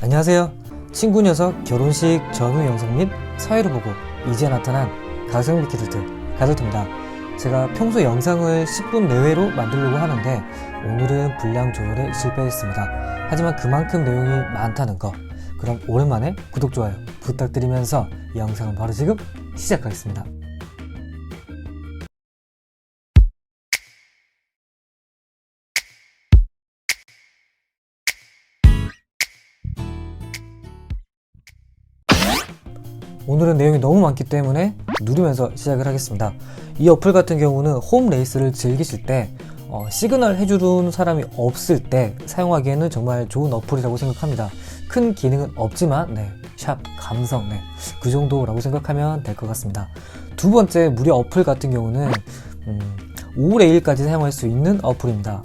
안녕하세요. 친구 녀석 결혼식 전후 영상 및 사회를 보고 이제 나타난 가성비 가솔트입니다. 제가 평소 영상을 10분 내외로 만들려고 하는데 오늘은 분량 조절에 실패했습니다. 하지만 그만큼 내용이 많다는 거. 그럼 오랜만에 구독, 좋아요 부탁드리면서 영상은 바로 지금 시작하겠습니다. 오늘은 내용이 너무 많기 때문에 누르면서 시작을 하겠습니다. 이 어플 같은 경우는 홈 레이스를 즐기실 때 시그널 해주는 사람이 없을 때 사용하기에는 정말 좋은 어플이라고 생각합니다. 큰 기능은 없지만 샵 감성 그 정도라고 생각하면 될 것 같습니다. 두 번째 무료 어플 같은 경우는 5레일까지 사용할 수 있는 어플입니다.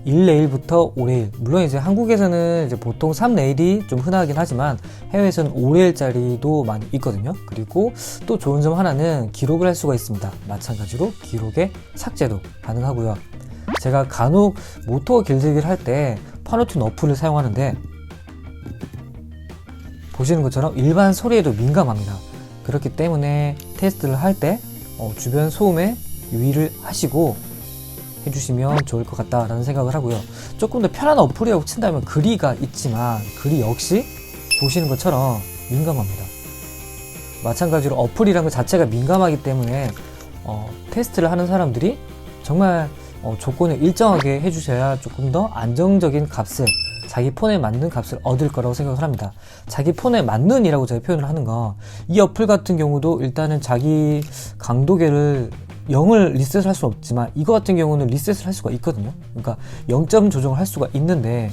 1레일부터 5레일, 물론 이제 한국에서는 이제 보통 3레일이 좀 흔하긴 하지만 해외에서는 5레일짜리도 많이 있거든요. 그리고 또 좋은 점 하나는 기록을 할 수가 있습니다. 마찬가지로 기록의 삭제도 가능하고요. 제가 간혹 모터 길들기를 할 때 파노튠 어플을 사용하는데 보시는 것처럼 일반 소리에도 민감합니다. 그렇기 때문에 테스트를 할 때 주변 소음에 유의를 하시고 해주시면 좋을 것 같다라는 생각을 하고요. 조금 더 편한 어플이라고 친다면 그리가 있지만 그리 역시 보시는 것처럼 민감합니다. 마찬가지로 어플이란 것 자체가 민감하기 때문에 테스트를 하는 사람들이 정말 조건을 일정하게 해주셔야 조금 더 안정적인 값을, 자기 폰에 맞는 값을 얻을 거라고 생각을 합니다. 자기 폰에 맞는 이라고 제가 표현을 하는 거, 이 어플 같은 경우도 일단은 자기 강도계를 0을 리셋을 할 수 없지만 이거 같은 경우는 리셋을 할 수가 있거든요. 그러니까 0점 조정을 할 수가 있는데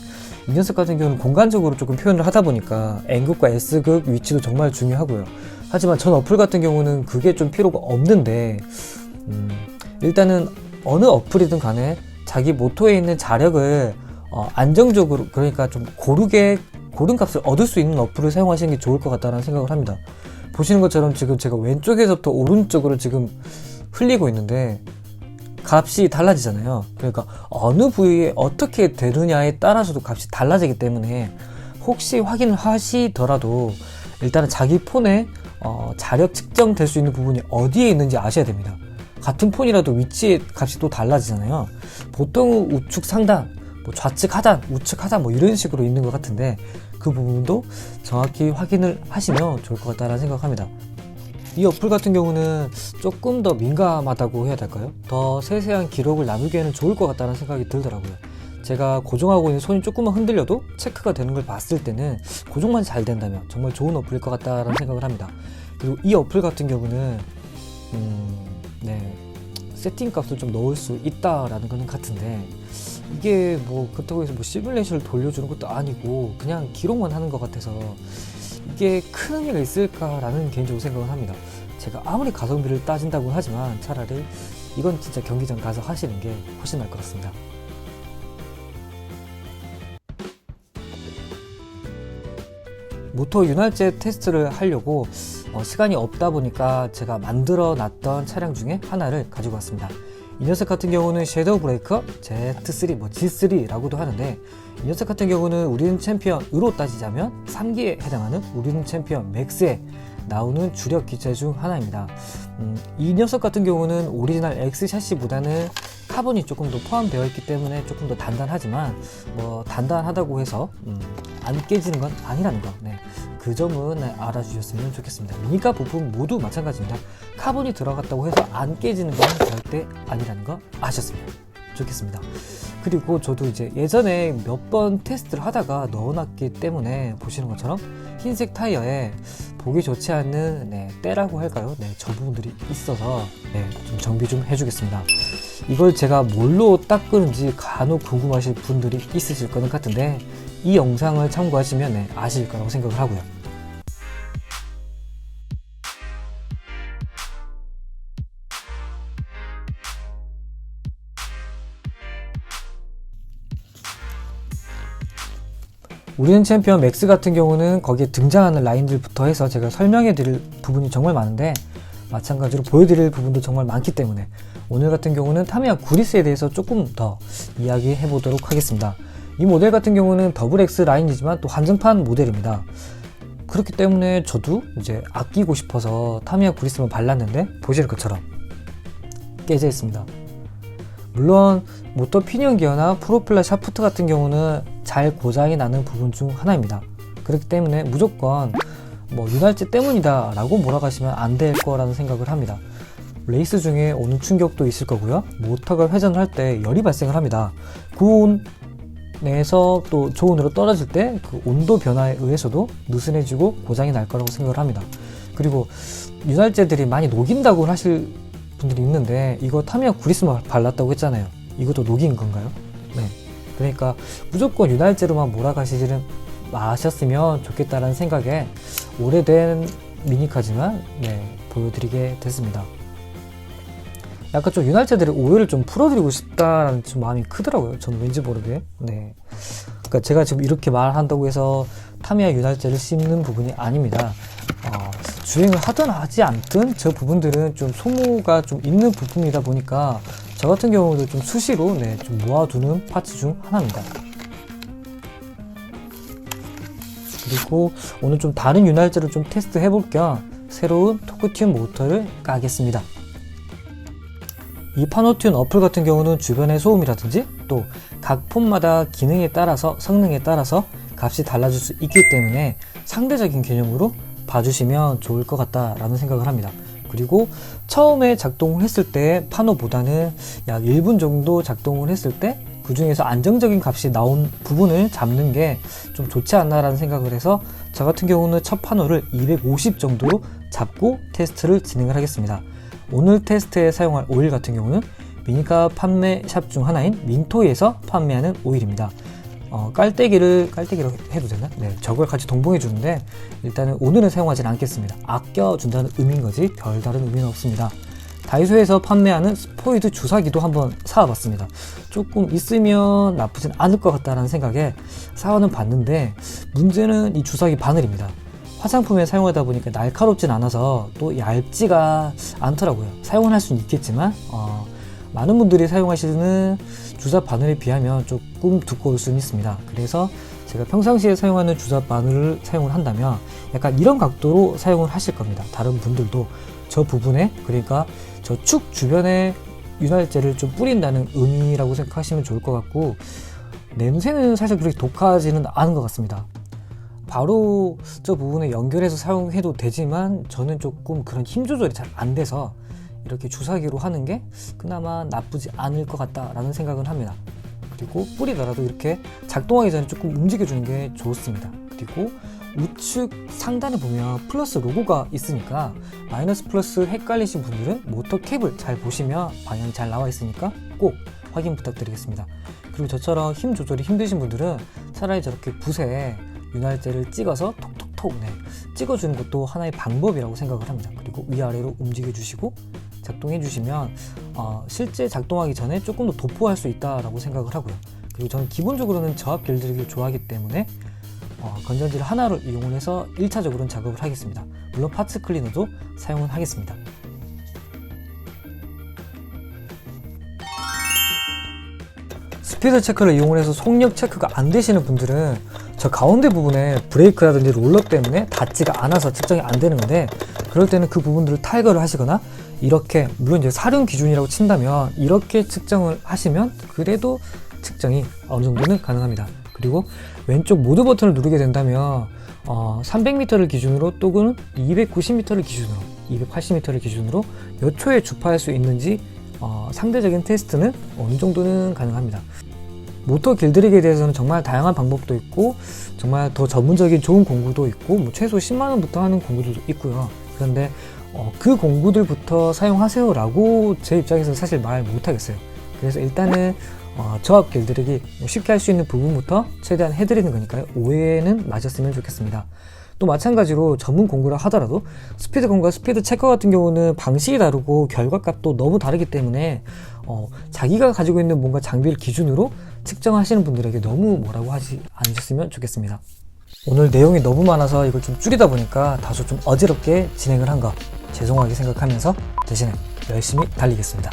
이 녀석 같은 경우는 공간적으로 조금 표현을 하다 보니까 N극과 S극 위치도 정말 중요하고요. 하지만 전 어플 같은 경우는 그게 좀 필요가 없는데 일단은 어느 어플이든 간에 자기 모토에 있는 자력을 안정적으로, 그러니까 좀 고른 값을 얻을 수 있는 어플을 사용하시는 게 좋을 것 같다는 생각을 합니다. 보시는 것처럼 지금 제가 왼쪽에서부터 오른쪽으로 지금 흘리고 있는데 값이 달라지잖아요. 그러니까 어느 부위에 어떻게 되느냐에 따라서도 값이 달라지기 때문에 혹시 확인을 하시더라도 일단은 자기 폰에 자력 측정될 수 있는 부분이 어디에 있는지 아셔야 됩니다. 같은 폰이라도 위치의 값이 또 달라지잖아요. 보통은 우측 상단, 좌측 하단, 우측 하단 이런 식으로 있는 것 같은데 그 부분도 정확히 확인을 하시면 좋을 것 같다는 생각합니다. 이 어플 같은 경우는 조금 더 민감하다고 해야 될까요? 더 세세한 기록을 남기에는 좋을 것 같다는 생각이 들더라고요. 제가 고정하고 있는 손이 조금만 흔들려도 체크가 되는 걸 봤을 때는 고정만 잘 된다면 정말 좋은 어플일 것 같다는 생각을 합니다. 그리고 이 어플 같은 경우는 세팅 값을 좀 넣을 수 있다라는 거는 같은데 이게 그렇다고 해서 시뮬레이션을 돌려주는 것도 아니고 그냥 기록만 하는 것 같아서 이게 큰 의미가 있을까라는 개인적으로 생각을 합니다. 제가 아무리 가성비를 따진다고 하지만 차라리 이건 진짜 경기장 가서 하시는 게 훨씬 나을 것 같습니다. 모터 윤활제 테스트를 하려고 시간이 없다 보니까 제가 만들어 놨던 차량 중에 하나를 가지고 왔습니다. 이 녀석 같은 경우는 섀도우 브레이커 Z3, G3라고도 하는데 이 녀석 같은 경우는 우리는 챔피언으로 따지자면 3기에 해당하는 우리는 챔피언 맥스에 나오는 주력 기체 중 하나입니다. 이 녀석 같은 경우는 오리지널 X 샤시보다는 카본이 조금 더 포함되어 있기 때문에 조금 더 단단하지만 단단하다고 해서 안 깨지는 건 아니라는 거, 그 점은 알아주셨으면 좋겠습니다. 미니카 부품 모두 마찬가지입니다. 카본이 들어갔다고 해서 안 깨지는 건 절대 아니라는 거 아셨으면 좋겠습니다. 그리고 저도 이제 예전에 몇 번 테스트를 하다가 넣어놨기 때문에 보시는 것처럼 흰색 타이어에 보기 좋지 않는 때라고 할까요? 저 부분들이 있어서 좀 정비 좀 해주겠습니다. 이걸 제가 뭘로 닦는지 간혹 궁금하실 분들이 있으실 거는 같은데 이 영상을 참고하시면 아실 거라고 생각을 하고요. 우리는 챔피언 맥스 같은 경우는 거기에 등장하는 라인들부터 해서 제가 설명해 드릴 부분이 정말 많은데 마찬가지로 보여드릴 부분도 정말 많기 때문에 오늘 같은 경우는 타미야 구리스에 대해서 조금 더 이야기해 보도록 하겠습니다. 이 모델 같은 경우는 더블 X 라인이지만 또 한정판 모델입니다. 그렇기 때문에 저도 이제 아끼고 싶어서 타미야 구리스만 발랐는데 보실 것처럼 깨져 있습니다. 물론 모터 피니언 기어나 프로펠러 샤프트 같은 경우는 잘 고장이 나는 부분 중 하나입니다. 그렇기 때문에 무조건 뭐 윤활제 때문이다 라고 몰아가시면 안 될 거라는 생각을 합니다. 레이스 중에 오는 충격도 있을 거고요. 모터가 회전을 할 때 열이 발생을 합니다. 고온에서 또 저온으로 떨어질 때 그 온도 변화에 의해서도 느슨해지고 고장이 날 거라고 생각을 합니다. 그리고 윤활제들이 많이 녹인다고 하실 분들이 있는데 이거 타미야 구리스만 발랐다고 했잖아요. 이것도 녹인 건가요? 네. 그러니까 무조건 윤활제로만 몰아가시지는 마셨으면 좋겠다라는 생각에 오래된 미니카지만 보여드리게 됐습니다. 약간 좀 윤활제들의 오해를 좀 풀어드리고 싶다라는 좀 마음이 크더라고요. 저는 왠지 모르게. 네. 그러니까 제가 지금 이렇게 말한다고 해서 타미야 윤활제를 씹는 부분이 아닙니다. 주행을 하든 하지 않든 저 부분들은 좀 소모가 좀 있는 부품이다 보니까 저 같은 경우도 좀 수시로 좀 모아두는 파츠 중 하나입니다. 그리고 오늘 좀 다른 윤활제를 좀 테스트 해볼 겸 새로운 토크튠 모터를 까겠습니다. 이 파노튠 어플 같은 경우는 주변의 소음이라든지 또 각 폰마다 기능에 따라서 성능에 따라서 값이 달라질 수 있기 때문에 상대적인 개념으로 봐주시면 좋을 것 같다라는 생각을 합니다. 그리고 처음에 작동을 했을 때 파노보다는 약 1분 정도 작동을 했을 때 그 중에서 안정적인 값이 나온 부분을 잡는 게 좀 좋지 않나라는 생각을 해서 저 같은 경우는 첫 파노를 250 정도로 잡고 테스트를 진행을 하겠습니다. 오늘 테스트에 사용할 오일 같은 경우는 미니카 판매 샵 중 하나인 민토이에서 판매하는 오일입니다. 깔때기로 해도 되나? 네, 저걸 같이 동봉해 주는데 일단은 오늘은 사용하진 않겠습니다. 아껴준다는 의미인 거지 별다른 의미는 없습니다. 다이소에서 판매하는 스포이드 주사기도 한번 사와봤습니다. 조금 있으면 나쁘진 않을 것 같다는 생각에 사와는 봤는데 문제는 이 주사기 바늘입니다. 화장품에 사용하다 보니까 날카롭진 않아서 또 얇지가 않더라고요. 사용은 할 수는 있겠지만 많은 분들이 사용하시는 주사 바늘에 비하면 조금 두꺼울 수는 있습니다. 그래서 제가 평상시에 사용하는 주사 바늘을 사용을 한다면 약간 이런 각도로 사용을 하실 겁니다. 다른 분들도 저 부분에, 그러니까 저 축 주변에 윤활제를 좀 뿌린다는 의미라고 생각하시면 좋을 것 같고, 냄새는 사실 그렇게 독하지는 않은 것 같습니다. 바로 저 부분에 연결해서 사용해도 되지만 저는 조금 그런 힘 조절이 잘 안 돼서 이렇게 주사기로 하는 게 그나마 나쁘지 않을 것 같다라는 생각은 합니다. 그리고 뿌리더라도 이렇게 작동하기 전에 조금 움직여주는 게 좋습니다. 그리고 우측 상단에 보면 플러스 로고가 있으니까 마이너스 플러스 헷갈리신 분들은 모터 캡을 잘 보시면 방향이 잘 나와 있으니까 꼭 확인 부탁드리겠습니다. 그리고 저처럼 힘 조절이 힘드신 분들은 차라리 저렇게 붓에 윤활제를 찍어서 톡톡톡 찍어주는 것도 하나의 방법이라고 생각을 합니다. 그리고 위아래로 움직여 주시고 작동해 주시면 실제 작동하기 전에 조금 더 도포할 수 있다라고 생각을 하고요. 그리고 저는 기본적으로는 저압 길들이기를 좋아하기 때문에 건전지를 하나를 이용을 해서 1차적으로는 작업을 하겠습니다. 물론 파츠 클리너도 사용을 하겠습니다. 스피드 체크를 이용을 해서 속력 체크가 안 되시는 분들은 저 가운데 부분에 브레이크라든지 롤러 때문에 닿지가 않아서 측정이 안 되는 건데, 그럴 때는 그 부분들을 탈거를 하시거나 이렇게, 물론 이제 사륜 기준이라고 친다면 이렇게 측정을 하시면 그래도 측정이 어느 정도는 가능합니다. 그리고 왼쪽 모드 버튼을 누르게 된다면 300m를 기준으로 또는 290m를 기준으로 280m를 기준으로 몇 초에 주파할 수 있는지 상대적인 테스트는 어느 정도는 가능합니다. 모터 길들이기에 대해서는 정말 다양한 방법도 있고 정말 더 전문적인 좋은 공구도 있고 최소 10만원부터 하는 공구들도 있고요. 그런데 그 공구들부터 사용하세요 라고 제 입장에서는 사실 말 못하겠어요. 그래서 일단은 저압 길들이기 쉽게 할 수 있는 부분부터 최대한 해드리는 거니까요. 오해는 마셨으면 좋겠습니다. 또 마찬가지로 전문 공구라 하더라도 스피드 공구와 스피드 체커 같은 경우는 방식이 다르고 결과값도 너무 다르기 때문에 자기가 가지고 있는 뭔가 장비를 기준으로 측정하시는 분들에게 너무 뭐라고 하지 않으셨으면 좋겠습니다. 오늘 내용이 너무 많아서 이걸 좀 줄이다 보니까 다소 좀 어지럽게 진행을 한 것, 죄송하게 생각하면서 대신에 열심히 달리겠습니다.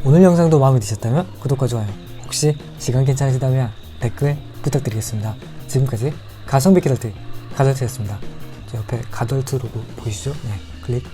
오늘 영상도 마음에 드셨다면 구독과 좋아요, 혹시 시간 괜찮으시다면 댓글 부탁드리겠습니다. 지금까지 가성비 깨달트 가덜트였습니다. 저 옆에 가덜트 로고 보이시죠? 네, 클릭